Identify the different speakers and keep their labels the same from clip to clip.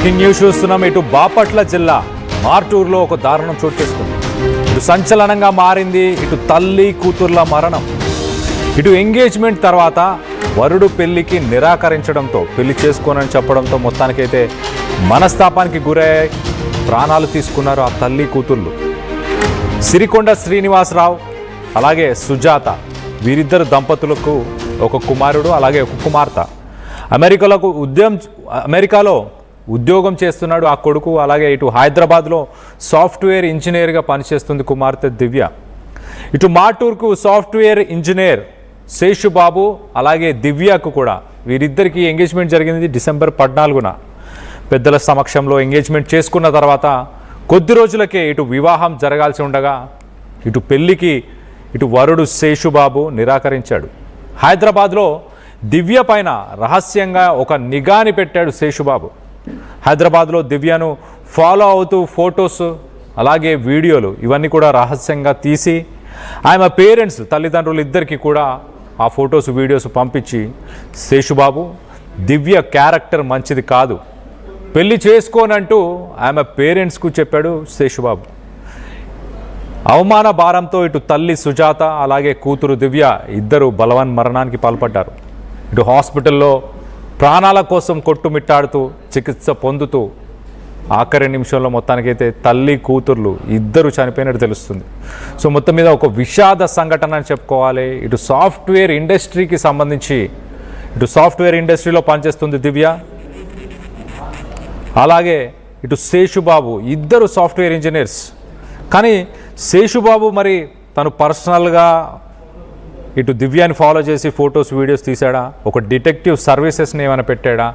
Speaker 1: Breaking news చూస్తున్నాం. ఇటు బాపట్ల జిల్లా మార్టూరులో ఒక దారుణం చోటు చేసుకుంది. ఇటు సంచలనంగా మారింది. ఇటు తల్లి కూతుర్ల మరణం. ఇటు ఎంగేజ్మెంట్ తర్వాత వరుడు పెళ్లికి నిరాకరించడంతో, పెళ్లి చేసుకోనని చెప్పడంతో మొత్తానికైతే మనస్తాపానికి గురయ్యాయి. ప్రాణాలు తీసుకున్నారు ఆ తల్లి కూతుర్లు. సిరికొండ శ్రీనివాసరావు అలాగే సుజాత, వీరిద్దరు దంపతులకు ఒక కుమారుడు అలాగే ఒక కుమార్తె. అమెరికాలో ఉద్యోగం చేస్తున్నాడు ఆ కొడుకు. అలాగే ఇటు హైదరాబాద్లో సాఫ్ట్వేర్ ఇంజనీర్గా పనిచేస్తుంది కుమార్తె దివ్య. ఇటు మార్టూర్కు సాఫ్ట్వేర్ ఇంజనీర్ శేషుబాబు అలాగే దివ్యకు కూడా, వీరిద్దరికీ ఎంగేజ్మెంట్ జరిగింది డిసెంబర్ 14న. పెద్దల సమక్షంలో ఎంగేజ్మెంట్ చేసుకున్న తర్వాత కొద్ది రోజులకే ఇటు వివాహం జరగాల్సి ఉండగా ఇటు పెళ్లికి ఇటు వరుడు శేషుబాబు నిరాకరించాడు. హైదరాబాద్లో దివ్య పైన రహస్యంగా ఒక నిఘాని పెట్టాడు శేషుబాబు. హైదరాబాద్లో దివ్యను ఫాలో అవుతూ ఫొటోస్ అలాగే వీడియోలు ఇవన్నీ కూడా రహస్యంగా తీసి ఆమె పేరెంట్స్ తల్లిదండ్రులు ఇద్దరికి కూడా ఆ ఫొటోస్ వీడియోస్ పంపించి, శేషుబాబు దివ్య క్యారెక్టర్ మంచిది కాదు, పెళ్లి చేసుకోనంటూ ఆమె పేరెంట్స్కు చెప్పాడు శేషుబాబు. అవమాన భారంతో ఇటు తల్లి సుజాత అలాగే కూతురు దివ్య ఇద్దరు బలవన్ మరణానికి పాల్పడ్డారు. ఇటు హాస్పిటల్లో ప్రాణాల కోసం కొట్టుమిట్టాడుతూ చికిత్స పొందుతూ ఆఖరి నిమిషంలో మొత్తానికైతే తల్లి కూతుర్లు ఇద్దరు చనిపోయినట్టు తెలుస్తుంది. సో మొత్తం మీద ఒక విషాద సంఘటన అని చెప్పుకోవాలి. ఇటు సాఫ్ట్వేర్ ఇండస్ట్రీకి సంబంధించి, ఇటు సాఫ్ట్వేర్ ఇండస్ట్రీలో పనిచేస్తుంది దివ్య, అలాగే ఇటు శేషుబాబు, ఇద్దరు సాఫ్ట్వేర్ ఇంజనీర్స్. కానీ శేషుబాబు మరి తను పర్సనల్గా ఇటు దివ్యాని ఫాలో చేసి ఫొటోస్ వీడియోస్ తీసాడా, ఒక డిటెక్టివ్ సర్వీసెస్ని ఏమైనా పెట్టాడా?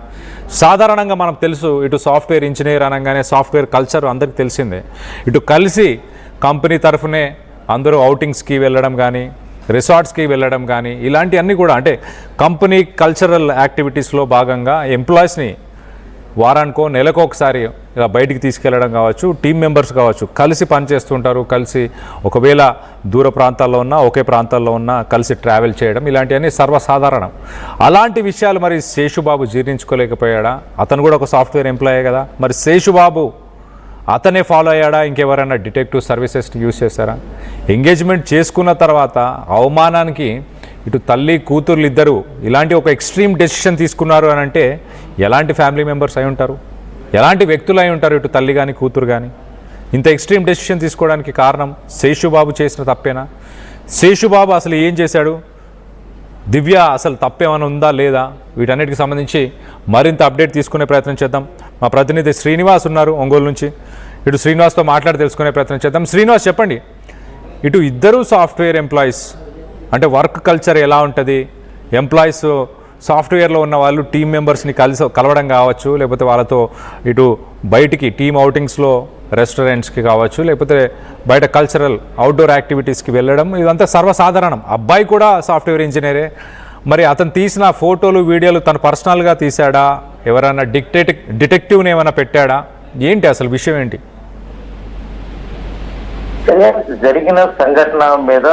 Speaker 1: సాధారణంగా మనకు తెలుసు, ఇటు సాఫ్ట్వేర్ ఇంజనీర్ అనగానే సాఫ్ట్వేర్ కల్చర్ అందరికీ తెలిసిందే. ఇటు కలిసి కంపెనీ తరఫునే అందరూ అవుటింగ్స్కి వెళ్ళడం కానీ, రిసార్ట్స్కి వెళ్ళడం కానీ, ఇలాంటివన్నీ కూడా అంటే కంపెనీ కల్చరల్ యాక్టివిటీస్లో భాగంగా ఎంప్లాయీస్ని వారానికో నెలకో ఒకసారి ఇలా బయటికి తీసుకెళ్ళడం కావచ్చు, టీం మెంబర్స్ కావచ్చు, కలిసి పనిచేస్తుంటారు. కలిసి ఒకవేళ దూర ప్రాంతాల్లో ఉన్నా, ఒకే ప్రాంతాల్లో ఉన్నా కలిసి ట్రావెల్ చేయడం, ఇలాంటివన్నీ సర్వసాధారణం. అలాంటి విషయాలు మరి శేషుబాబు జీర్ణించుకోలేకపోయాడా? అతను కూడా ఒక సాఫ్ట్వేర్ ఎంప్లాయే కదా. మరి శేషుబాబు అతనే ఫాలో అయ్యాడా? ఇంకెవరైనా డిటెక్టివ్ సర్వీసెస్ని యూజ్ చేశారా? ఎంగేజ్మెంట్ చేసుకున్న తర్వాత అవమానానికి ఇటు తల్లి కూతుర్లు ఇద్దరు ఇలాంటి ఒక ఎక్స్ట్రీమ్ డెసిషన్ తీసుకున్నారు అని అంటే ఎలాంటి ఫ్యామిలీ మెంబర్స్ అయి ఉంటారు, ఎలాంటి వ్యక్తులు అయి ఉంటారు? ఇటు తల్లి కానీ కూతురు కానీ ఇంత ఎక్స్ట్రీమ్ డెసిషన్ తీసుకోవడానికి కారణం శేషుబాబు చేసిన తప్పేనా? శేషుబాబు అసలు ఏం చేశాడు? దివ్య అసలు తప్పేమైనా ఉందా లేదా? వీటన్నిటికి సంబంధించి మరింత అప్డేట్ తీసుకునే ప్రయత్నం చేద్దాం. మా ప్రతినిధి శ్రీనివాస్ ఉన్నారు ఒంగోలు నుంచి. ఇటు శ్రీనివాస్తో మాట్లాడి తెలుసుకునే ప్రయత్నం చేద్దాం. శ్రీనివాస్, చెప్పండి, ఇటు ఇద్దరు సాఫ్ట్వేర్ ఎంప్లాయీస్, అంటే వర్క్ కల్చర్ ఎలా ఉంటుంది? ఎంప్లాయీస్ సాఫ్ట్వేర్లో ఉన్న వాళ్ళు టీం మెంబర్స్ని కలవడం కావచ్చు, లేకపోతే వాళ్ళతో ఇటు బయటికి టీమ్ అవుటింగ్స్లో రెస్టారెంట్స్కి కావచ్చు, లేకపోతే బయట కల్చరల్ అవుట్డోర్ యాక్టివిటీస్కి వెళ్ళడం, ఇదంతా సర్వసాధారణం. అబ్బాయి కూడా సాఫ్ట్వేర్ ఇంజనీరే. మరి అతను తీసిన ఫోటోలు వీడియోలు తను పర్సనల్గా తీశాడా? ఎవరైనా డిటెక్టివ్ని ఏమైనా పెట్టాడా? ఏంటి అసలు విషయం ఏంటి?
Speaker 2: జరిగిన సంఘటన మీద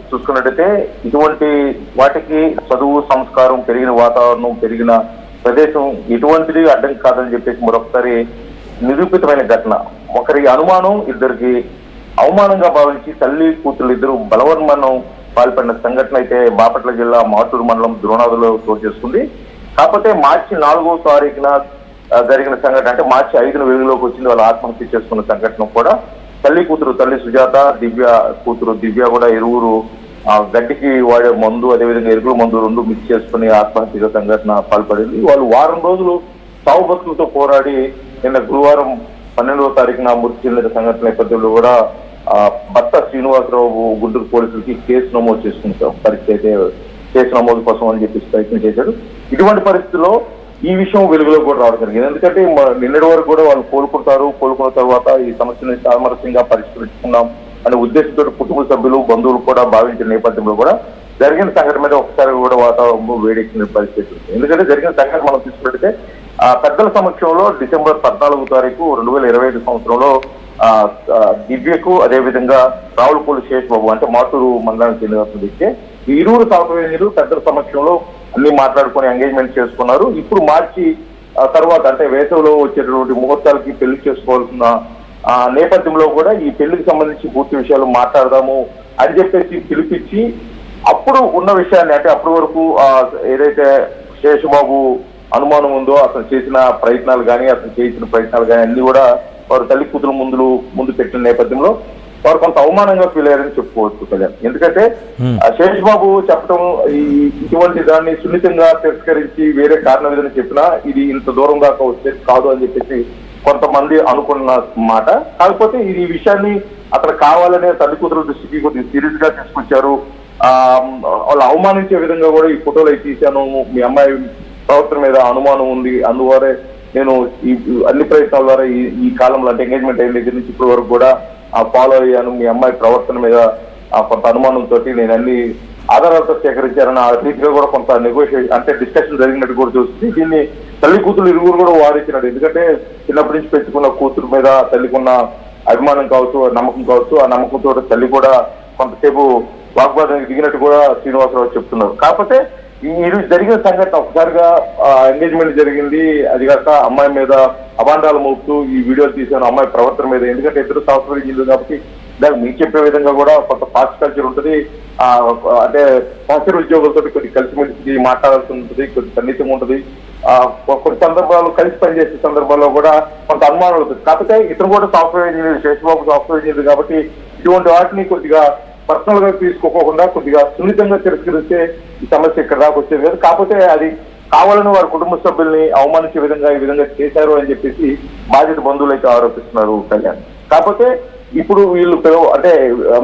Speaker 2: చూసుకున్నట్టయితే ఇటువంటి వాటికి చదువు, సంస్కారం, పెరిగిన వాతావరణం, పెరిగిన ప్రదేశం ఇటువంటిది అడ్డం కాదని చెప్పేసి మరొకసారి నిరూపితమైన ఘటన. ఒకరికి అనుమానం, ఇద్దరికి అవమానంగా భావించి తల్లి కూతురు ఇద్దరు బలవన్మరణం పాల్పడిన సంఘటన అయితే బాపట్ల జిల్లా మార్టూరు మండలం ద్రోణాదులో చోటు చేసుకుంది. కాకపోతే మార్చి 4వ తారీఖున జరిగిన సంఘటన, అంటే మార్చి 5న వెలుగులోకి వచ్చింది. వాళ్ళు ఆత్మహత్య చేసుకున్న సంఘటన కూడా తల్లి కూతురు, తల్లి సుజాత, దివ్య కూతురు దివ్య కూడా ఇరువురు గడ్డికి వాడే మందు, అదేవిధంగా ఎరువుల మందు రెండు మిక్స్ చేసుకుని ఆత్మహత్య సంఘటన పాల్పడింది. వాళ్ళు వారం రోజులు సాగు బతుకులతో పోరాడి నిన్న గురువారం 12వ తారీఖున మృతి చెందిన సంఘటన నేపథ్యంలో కూడా భర్త శ్రీనివాసరావు గుంటూరు పోలీసులకి కేసు నమోదు చేసుకుంటాం. పరిస్థితి అయితే కేసు నమోదు కోసం అని చెప్పి ప్రయత్నం చేశాడు. ఇటువంటి పరిస్థితుల్లో ఈ విషయం వెలుగులో కూడా రావడం జరిగింది. ఎందుకంటే నిన్నటి వరకు కూడా వాళ్ళు కోలుకున్న తర్వాత ఈ సమస్యని సామరస్యంగా పరిష్కరించుకున్నాం అనే ఉద్దేశంతో కుటుంబ సభ్యులు, బంధువులు కూడా భావించిన నేపథ్యంలో కూడా జరిగిన సంఘటన మీద ఒకసారి కూడా వాతావరణం వేడెక్కిన పరిస్థితి ఉంది. ఎందుకంటే జరిగిన సంఘటన మనం తీసుకున్నట్టయితే పెద్దల సమక్షంలో డిసెంబర్ 14వ తారీఖు 2025 సంవత్సరంలో దివ్యకు, అదేవిధంగా రావులపూడి శేషబాబు, అంటే మార్టూరు మండలానికి చెందిన వ్యక్తి, ఈ ఇరువురు సాఫ్ట్వేర్ పెద్దల సమక్షంలో అన్ని మాట్లాడుకుని ఎంగేజ్మెంట్ చేసుకున్నారు. ఇప్పుడు మార్చి తర్వాత అంటే వేసవిలో వచ్చేటటువంటి ముహూర్తాలకి పెళ్లి చేసుకోవాల్సిన నేపథ్యంలో కూడా ఈ పెళ్లికి సంబంధించి పూర్తి విషయాలు మాట్లాడదాము అని చెప్పేసి పిలిపించి అప్పుడు ఉన్న విషయాన్ని అంటే అప్పటి వరకు ఏదైతే శేషబాబు అనుమానం ఉందో అతను చేసిన ప్రయత్నాలు కానీ అన్ని కూడా వారు తల్లి కూతురు ముందు పెట్టిన నేపథ్యంలో వారు కొంత అవమానంగా ఫీల్ అయ్యారని చెప్పుకోవచ్చు కళ్యాణ్. ఎందుకంటే శేషబాబు చెప్పడం ఇటువంటి దాన్ని సున్నితంగా తిరస్కరించి వేరే కారణం ఏదైనా చెప్పినా ఇది ఇంత దూరం దాకా వచ్చేది కాదు అని చెప్పేసి కొంతమంది అనుకున్న మాట. కాకపోతే ఈ విషయాన్ని అతను కావాలనే తల్లి కూతురు దృష్టికి కొద్దిగా సీరియస్ గా తీసుకొచ్చారు. వాళ్ళు అవమానించే విధంగా కూడా ఈ ఫోటోలు అయితే తీశాను, మీ అమ్మాయి ప్రవర్తన మీద అనుమానం ఉంది, అందువరే నేను ఈ అన్ని ప్రయత్నాల ద్వారా ఈ కాలంలో అంటే ఎంగేజ్మెంట్ అయిన దగ్గర నుంచి ఇప్పటి వరకు కూడా ఫాలో అయ్యాను, మీ అమ్మాయి ప్రవర్తన మీద కొంత అనుమానంతో నేను అన్ని ఆధారాలతో సేకరించారని ఆ రీతిగా కూడా కొంత నెగోషియేషన్ అంటే డిస్కషన్ జరిగినట్టు కూడా చూస్తుంది. దీన్ని తల్లి కూతురు ఇరువురు కూడా వాదించినాడు. ఎందుకంటే చిన్నప్పటి నుంచి పెంచుకున్న కూతురు మీద తల్లికున్న అభిమానం కావచ్చు, నమ్మకం కావచ్చు, ఆ నమ్మకంతో తల్లి కూడా కొంతసేపు వాగ్వాదానికి దిగినట్టు కూడా శ్రీనివాసరావు చెప్తున్నారు. కాకపోతే ఈ జరిగిన సంఘటన ఒకసారిగా ఎంగేజ్మెంట్ జరిగింది, అది కాక అమ్మాయి మీద అభాండాలు మోపుతూ ఈ వీడియోలు తీశాను అమ్మాయి ప్రవర్తన మీద. ఎందుకంటే ఇద్దరు సాఫ్ట్వేర్ ఇంజనీర్లు కాబట్టి దానికి మీకు చెప్పే విధంగా కూడా కొంత ఫాస్ట్ కల్చర్ ఉంటుంది, అంటే సాఫ్ట్వేర్ ఉద్యోగులతో కొద్ది కలిసిమెలిసి మాట్లాడాల్సి ఉంటుంది, కొద్ది సన్నిహితం ఉంటుంది, కొన్ని సందర్భాలు కలిసి పనిచేసే సందర్భాల్లో కూడా కొంత అనుమానాలు ఉంటుంది. కాకపోతే ఇతను కూడా software engineer, Sesha Babu software engineer కాబట్టి ఇటువంటి వాటిని కొద్దిగా పర్సనల్ గా తీసుకోకుండా కొద్దిగా సున్నితంగా తిరస్కరిస్తే ఈ సమస్య ఇక్కడ దాకా వచ్చేది కాదు. కాకపోతే అది కావాలని వారి కుటుంబ సభ్యుల్ని అవమానించే విధంగా ఈ విధంగా చేశారు అని చెప్పేసి బాధిత బంధువులు అయితే ఆరోపిస్తున్నారు కళ్యాణ్. కాకపోతే ఇప్పుడు వీళ్ళు అంటే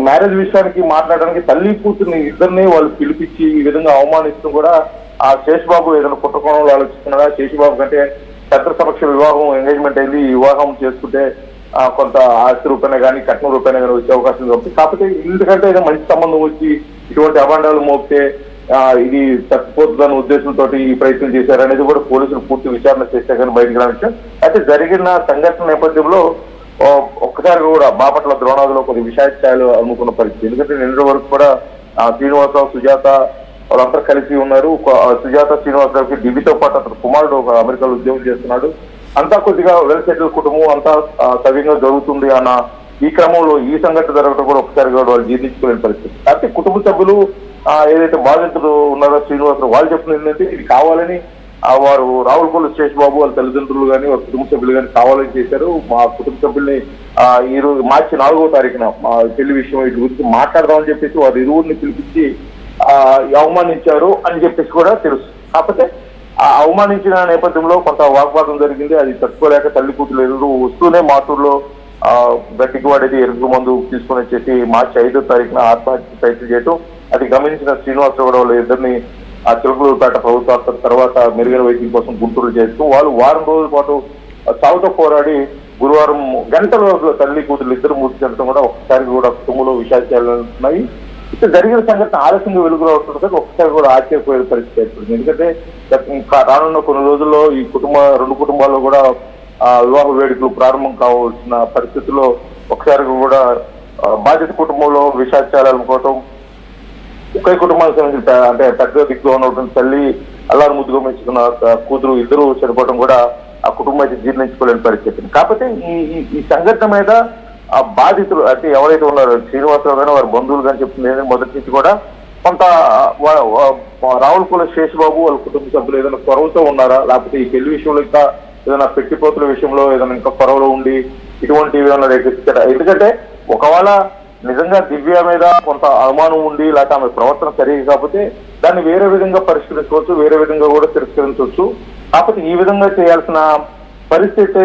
Speaker 2: మ్యారేజ్ విషయానికి మాట్లాడడానికి తల్లి కూతుర్ని ఇద్దరిని వాళ్ళు పిలిపించి ఈ విధంగా అవమానిస్తూ కూడా ఆ శేషబాబు ఏదైనా కుట్రకోణంలో ఆలోచిస్తున్నారా, శేషబాబు కంటే పెద్ద సమక్ష వివాహం ఎంగేజ్మెంట్ అయింది, ఈ వివాహం చేసుకుంటే కొంత ఆస్తి రూపాయన కానీ కట్నం రూపాయన కానీ వచ్చే అవకాశం ఉంది. కాకపోతే ఎందుకంటే ఏదో మంచి సంబంధం వచ్చి ఇటువంటి అభాండాలు మోపితే ఇది తప్పిపోతుందన్న ఉద్దేశంతో ఈ ప్రయత్నం చేశారనేది కూడా పోలీసులు పూర్తి విచారణ చేస్తే కానీ బయటకు రాని విషయం. అయితే జరిగిన సంఘటన నేపథ్యంలో ఒక్కసారి కూడా బాపట్ల ద్రోణాదిలో కొన్ని విషాదాలు అనుకున్న పరిస్థితి. ఎందుకంటే నిన్న వరకు కూడా శ్రీనివాసరావు, సుజాత వాళ్ళంతా కలిసి ఉన్నారు. సుజాత శ్రీనివాసరావుకి దివ్యతో పాటు అతను కుమారుడు ఒక అమెరికాలో ఉద్యోగం చేస్తున్నాడు. అంతా కొద్దిగా వెల్ సెటిల్ కుటుంబం, అంతా సవ్యంగా జరుగుతుంది అన్న ఈ క్రమంలో ఈ సంఘటన జరగడం కూడా ఒకసారి కూడా వాళ్ళు జీర్ణించుకోలేని పరిస్థితి. అయితే కుటుంబ సభ్యులు ఏదైతే బాధితులు ఉన్నారో శ్రీనివాసరావు వాళ్ళు చెప్తున్న ఏంటంటే ఇది కావాలని వారు రావులపల్లి శేషబాబు వాళ్ళ తల్లిదండ్రులు కానీ వాళ్ళ కుటుంబ సభ్యులు కానీ కావాలని చేశారు. మా కుటుంబ సభ్యుల్ని ఈ రోజు మార్చి 4వ తారీఖున పెళ్లి విషయం వీటి గురించి మాట్లాడదామని చెప్పేసి వారు ఇరువురిని పిలిపించి అవమానించారు అని చెప్పేసి కూడా తెలుసు. కాకపోతే అవమానించిన నేపథ్యంలో కొంత వాగ్వాదం జరిగింది. అది తట్టుకోలేక తల్లి కూతురు ఎదురు వస్తూనే మాటూరులో గట్టికి వాడేది ఎరుగు మందు తీసుకుని వచ్చేసి మార్చి 5వ తారీఖున ఆత్మహత్య ప్రయత్నం చేయటం అది గమనించిన శ్రీనివాసరావు కూడా వాళ్ళ ఇద్దరిని చిలుకలూరుపేట ప్రభుత్వ ఆసుపత్రి తర్వాత మెరుగైన వైద్యం కోసం గుంటూరు చేస్తూ వాళ్ళు వారం రోజుల పాటు చావుతో పోరాడి గురువారం గంటల రోజుల తల్లి కూతురు ఇద్దరు మృతి చెందడం కూడా ఒకసారి కూడా కుటుంబంలో విషాదాలున్నాయి. ఇక్కడ జరిగిన సంఘటన ఆలస్యంగా వెలుగులో వస్తుంది, ఒకసారి కూడా ఆశ్చర్యపోయే పరిస్థితి ఏర్పడింది. ఎందుకంటే రానున్న కొన్ని రోజుల్లో ఈ రెండు కుటుంబాల్లో కూడా వివాహ వేడుకలు ప్రారంభం కావాల్సిన పరిస్థితుల్లో ఒకసారి కూడా బాధిత కుటుంబంలో విషాదాలు అనుకోవటం, ఒకే కుటుంబానికి సంబంధించిన అంటే పెద్ద దిక్కులో ఉన్నటువంటి తల్లి అల్లారు ముద్దుగా మెచ్చుకున్న కూతురు ఇద్దరు చనిపోవడం కూడా ఆ కుటుంబం అయితే జీర్ణించుకోలేని పరిస్థితి. కాకపోతే ఈ సంఘటన మీద ఆ బాధితులు అంటే ఎవరైతే ఉన్నారో శ్రీనివాసరావు కానీ వారి బంధువులు కానీ చెప్తుంది మొదటి నుంచి కూడా కొంత రావులపల్లి శేషబాబు వాళ్ళ కుటుంబ సభ్యులు ఏదైనా కొరవతో ఉన్నారా, లేకపోతే ఈ పెళ్లి విషయంలో ఇంకా ఏదైనా పెట్టిపోతుల విషయంలో ఏదైనా ఇంకా కొరవలో ఉండి ఇటువంటివి ఏమైనా రేకెత్తారా? ఎందుకంటే ఒకవేళ నిజంగా దివ్య మీద కొంత అనుమానం ఉండి లేకపోతే ఆమె ప్రవర్తన సరిగా కాకపోతే దాన్ని వేరే విధంగా పరిష్కరించవచ్చు, వేరే విధంగా కూడా తిరస్కరించవచ్చు. కాకపోతే ఈ విధంగా చేయాల్సిన పరిస్థితి